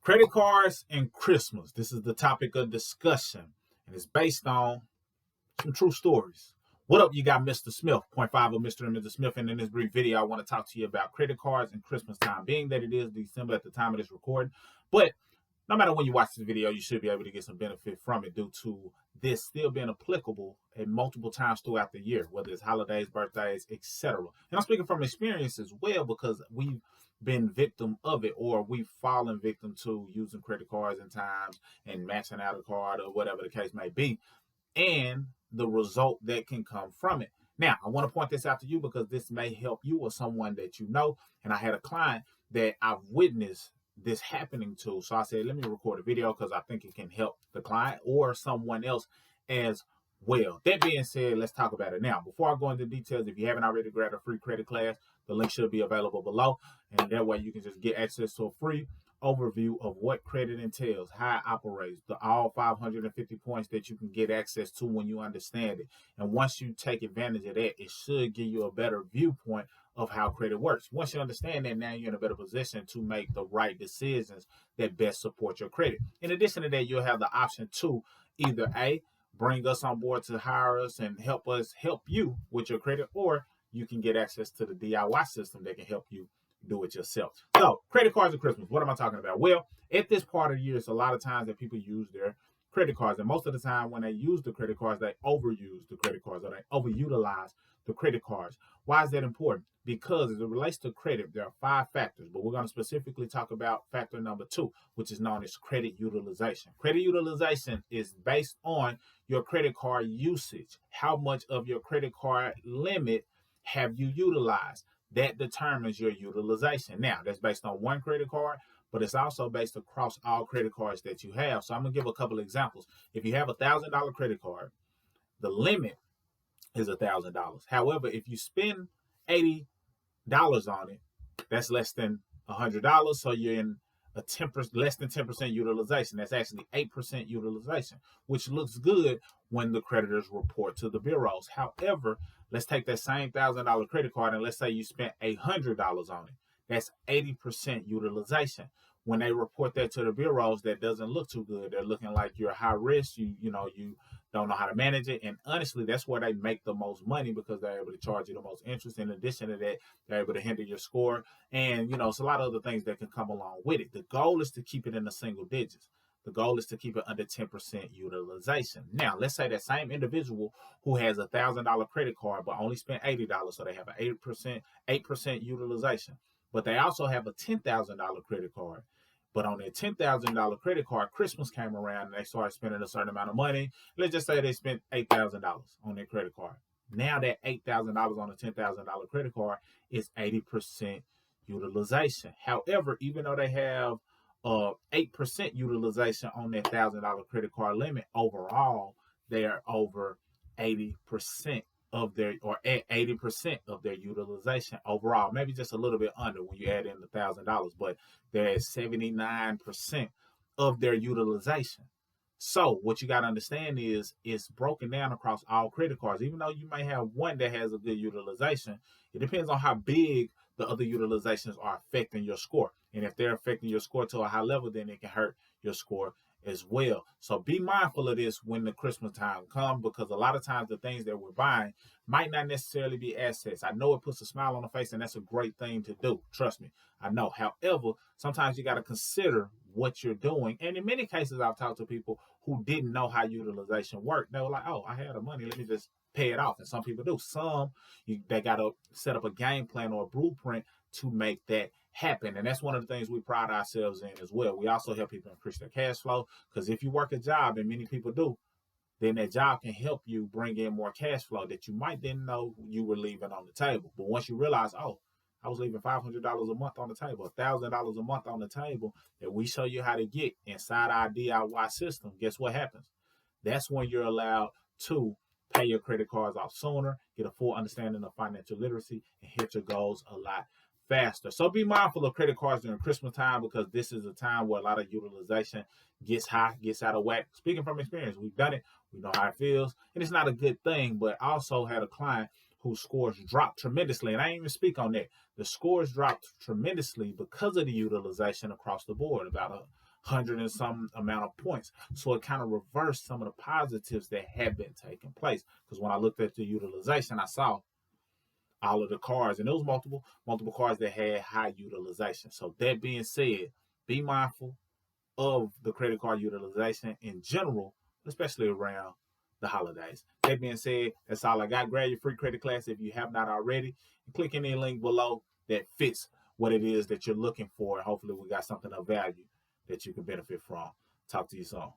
Credit cards and Christmas. This is the topic of discussion, and it's based on some true stories. What up, you got Mr. Smith, point five of Mr. and Mrs. Smith, and in this brief video, I want to talk to you about credit cards and Christmas time, being that it is December at the time of this recording. But no matter when you watch this video, you should be able to get some benefit from it due to this still being applicable at multiple times throughout the year, whether it's holidays, birthdays, etc. And I'm speaking from experience as well because we've been victim of it, or we've fallen victim to using credit cards in times and maxing out a card or whatever the case may be, and the result that can come from it. Now, I want to point this out to you because this may help you or someone that you know. And I had a client that I've witnessed this happening to. So I said, let me record a video because I think it can help the client or someone else as well. That being said, let's talk about it now. Before I go into details, if you haven't already grabbed a free credit class, the link should be available below. And that way you can just get access to a free overview of what credit entails, how it operates, all 550 points that you can get access to when you understand it. And once you take advantage of that, it should give you a better viewpoint of how credit works. Once you understand that, now you're in a better position to make the right decisions that best support your credit. In addition to that, you'll have the option to either A, bring us on board to hire us and help us help you with your credit, or you can get access to the DIY system that can help you do it yourself. So, credit cards at Christmas, what am I talking about? Well, at this part of the year, it's a lot of times that people use their credit cards. And most of the time when they use the credit cards, they overuse the credit cards or they overutilize the credit cards. Why is that important? Because as it relates to credit, there are 5 factors, but we're going to specifically talk about factor number 2, which is known as credit utilization. Credit utilization is based on your credit card usage. How much of your credit card limit have you utilized? That determines your utilization. Now, that's based on one credit card, but it's also based across all credit cards that you have. So I'm going to give a couple of examples. If you have a $1,000 credit card, the limit is $1,000. However, if you spend $80 on it, that's less than $100. So you're in a less than 10% utilization. That's actually 8% utilization, which looks good when the creditors report to the bureaus. However, let's take that same $1,000 credit card and let's say you spent $800 on it. That's 80% utilization. When they report that to the bureaus, that doesn't look too good. They're looking like you're high risk. You don't know how to manage it. And honestly, that's where they make the most money because they're able to charge you the most interest. In addition to that, they're able to hinder your score. And, it's a lot of other things that can come along with it. The goal is to keep it in the single digits. The goal is to keep it under 10% utilization. Now, let's say that same individual who has a $1,000 credit card but only spent $80, so they have an 8% utilization. But they also have a $10,000 credit card. But on their $10,000 credit card, Christmas came around and they started spending a certain amount of money. Let's just say they spent $8,000 on their credit card. Now that $8,000 on a $10,000 credit card is 80% utilization. However, even though they have 8% utilization on their $1,000 credit card limit, overall, they are over 80% of their, or at 80% of their utilization overall, maybe just a little bit under when you add in the $1,000, but they're at 79% of their utilization. So what you got to understand is it's broken down across all credit cards. Even though you may have one that has a good utilization, it depends on how big the other utilizations are affecting your score. And if they're affecting your score to a high level, then it can hurt your score as well. So be mindful of this when the Christmas time comes, because a lot of times the things that we're buying might not necessarily be assets. I know it puts a smile on the face and that's a great thing to do. Trust me, I know. However, sometimes you got to consider what you're doing. And in many cases, I've talked to people who didn't know how utilization worked. They were like, oh, I had the money, let me just pay it off. And some people do. Some, they got to set up a game plan or a blueprint to make that happen. And that's one of the things we pride ourselves in as well. We also help people increase their cash flow, because if you work a job, and many people do, then that job can help you bring in more cash flow that you might didn't know you were leaving on the table. But once you realize, oh, I was leaving $500 a month on the table, $1,000 a month on the table that we show you how to get inside our DIY system, guess what happens? That's when you're allowed to pay your credit cards off sooner, get a full understanding of financial literacy, and hit your goals a lot faster. So be mindful of credit cards during Christmas time, because this is a time where a lot of utilization gets high, gets out of whack. Speaking from experience, we've done it. We know how it feels. And it's not a good thing, but I also had a client whose scores dropped tremendously. And I didn't even speak on that. The scores dropped tremendously because of the utilization across the board, about 100 and some amount of points. So it kind of reversed some of the positives that had been taking place. Because when I looked at the utilization, I saw all of the cards, and it was multiple cards that had high utilization. So that being said, be mindful of the credit card utilization in general, especially around the holidays. That being said, that's all I got. Grab your free credit class if you have not already, and click any link below that fits what it is that you're looking for. And hopefully we got something of value that you can benefit from. Talk to you soon.